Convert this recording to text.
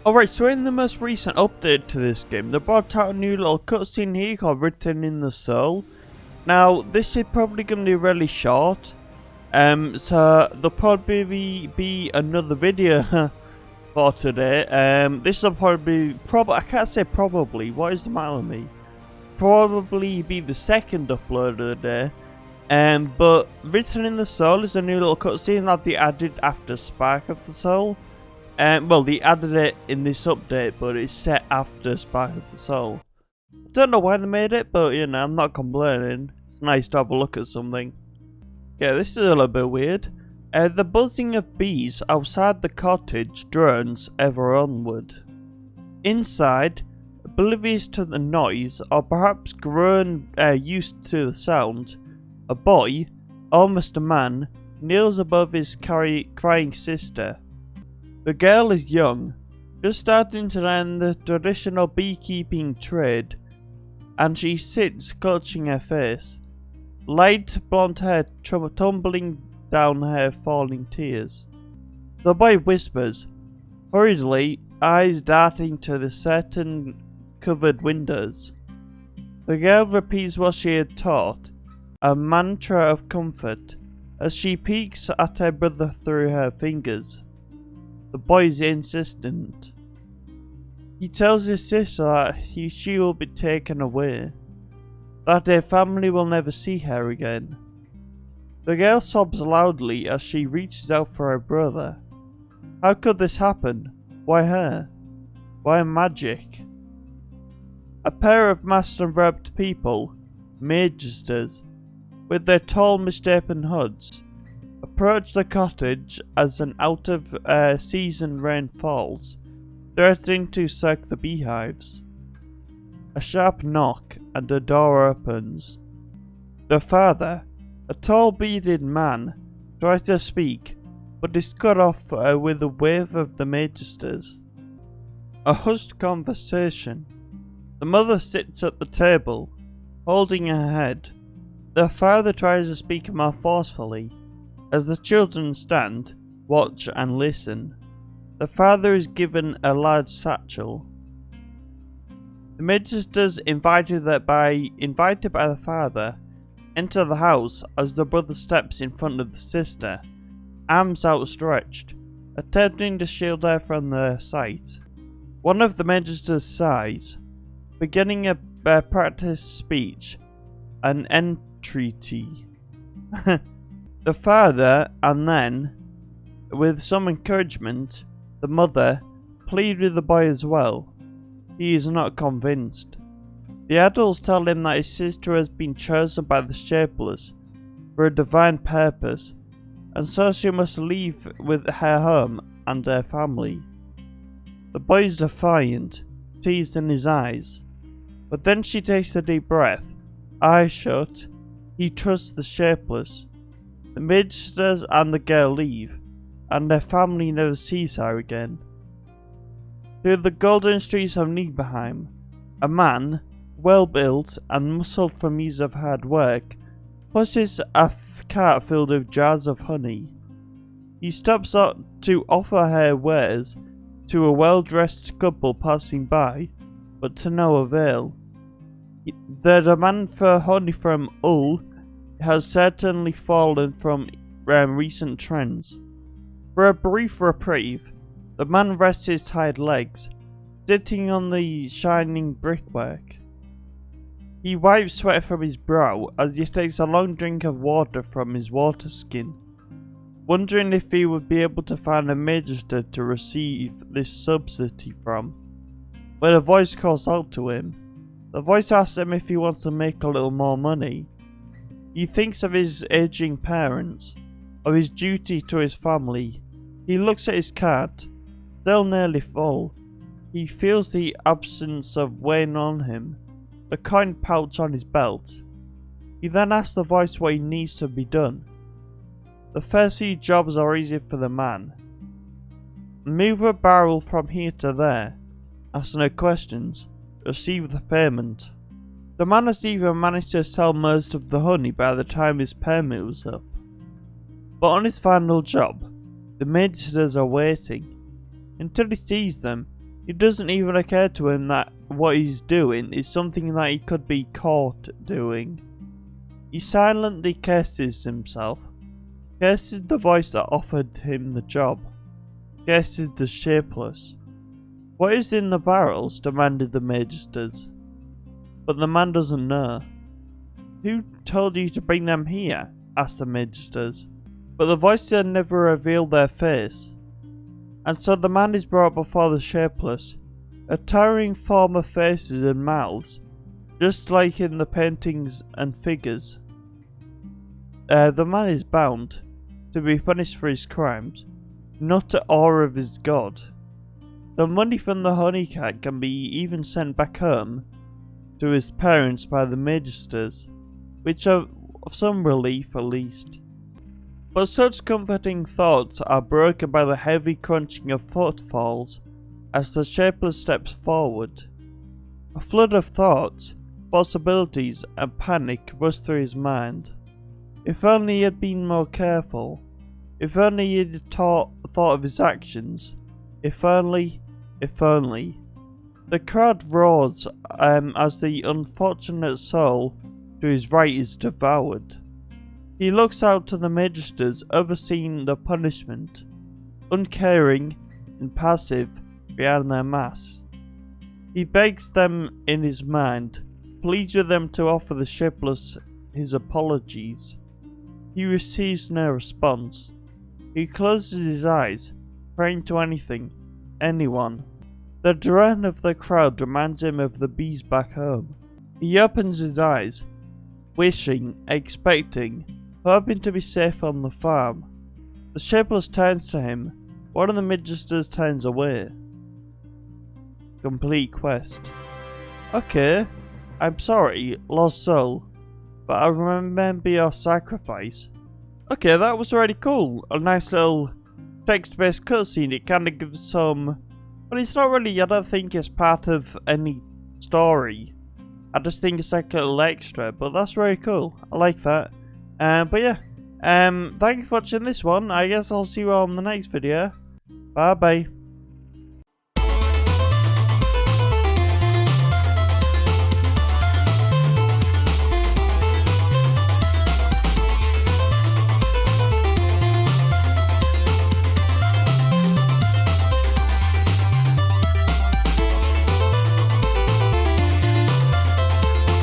Alright, so in the most recent update to this game, they brought out a new little cutscene here called Written in the Soul. Now, this is probably going to be really short, so there'll probably be another video for today. This will probably, I can't say probably, what is the matter with me? Probably be the second upload of the day. But Written in the Soul is a new little cutscene that they added after Spark of the Soul. Well, they added it in this update, but it's set after Spark of the Soul. Don't know why they made it, but you know, I'm not complaining. It's nice to have a look at something. Yeah, this is a little bit weird. The buzzing of bees outside the cottage drones ever onward. Inside, oblivious to the noise, or perhaps grown used to the sound, a boy, almost a man, kneels above his crying sister. The girl is young, just starting to learn the traditional beekeeping trade, and she sits clutching her face, light blonde hair tumbling down her falling tears. The boy whispers, hurriedly, eyes darting to the curtain covered windows. The girl repeats what she had taught, a mantra of comfort, as she peeks at her brother through her fingers. The boy is insistent. He tells his sister that she will be taken away, that their family will never see her again. The girl sobs loudly as she reaches out for her brother. How could this happen? Why her? Why magic? A pair of masked and robed people, magisters, with their tall misshapen hoods, approach the cottage as an out-of-season rain falls, threatening to soak the beehives. A sharp knock and the door opens. The father, a tall bearded man, tries to speak, but is cut off with a wave of the magisters. A hushed conversation. The mother sits at the table, holding her head. The father tries to speak more forcefully. As the children stand, watch and listen, the father is given a large satchel. The magisters invited by the father enter the house as the brother steps in front of the sister, arms outstretched, attempting to shield her from their sight. One of the magisters sighs, beginning a practice speech, an entreaty. The father, and then, with some encouragement, the mother, plead with the boy as well. He is not convinced. The adults tell him that his sister has been chosen by the Shapeless for a divine purpose, and so she must leave with her home and her family. The boy is defiant, tears in his eyes, but then she takes a deep breath, eyes shut. He trusts the Shapeless. The magisters and the girl leave, and their family never sees her again. Through the golden streets of Nibelheim, a man, well built and muscled from years of hard work, pushes a cart filled with jars of honey. He stops to offer her wares to a well-dressed couple passing by, but to no avail. The demand for honey from Ull has certainly fallen from recent trends. For a brief reprieve, the man rests his tired legs, sitting on the shining brickwork. He wipes sweat from his brow as he takes a long drink of water from his water skin, wondering if he would be able to find a magister to receive this subsidy from. When a voice calls out to him, the voice asks him if he wants to make a little more money. He thinks of his aging parents, of his duty to his family. He looks at his cart, still nearly full. He feels the absence of weight on him, the coin pouch on his belt. He then asks the voice what he needs to be done. The first few jobs are easy for the man. Move a barrel from here to there, ask no questions, receive the payment. The man has even managed to sell most of the honey by the time his permit was up. But on his final job, the magisters are waiting. Until he sees them, It doesn't even occur to him that what he's doing is something that he could be caught doing. He silently curses himself, curses the voice that offered him the job, curses the shapeless. "What is in the barrels?" demanded the magisters. But the man doesn't know. "Who told you to bring them here?" asked the magisters. But the voice had never revealed their face. And so the man is brought before the shapeless, a towering form of faces and mouths, just like in the paintings and figures. The man is bound to be punished for his crimes, not to awe of his god. The money from the honey cat can be even sent back home to his parents by the magisters, which are of some relief at least. But such comforting thoughts are broken by the heavy crunching of footfalls as the shapeless steps forward. A flood of thoughts, possibilities and panic rush through his mind. If only he had been more careful. If only he had thought of his actions. If only. The crowd roars as the unfortunate soul to his right is devoured. He looks out to the magisters overseeing the punishment, uncaring and passive behind their masks. He begs them in his mind, pleads with them to offer the shapeless his apologies. He receives no response. He closes his eyes, praying to anything, anyone. The drone of the crowd reminds him of the bees back home. He opens his eyes, wishing, expecting, hoping to be safe on the farm. The shapeless turns to him. One of the magisters turns away. Complete quest. Okay, I'm sorry, lost soul, but I remember your sacrifice. Okay, that was really cool. A nice little text-based cutscene. It kind of gives some... But it's not really, I don't think it's part of any story. I just think it's like a little extra, but that's really cool. I like that. But yeah, thank you for watching this one. I guess I'll see you all in the next video. Bye bye.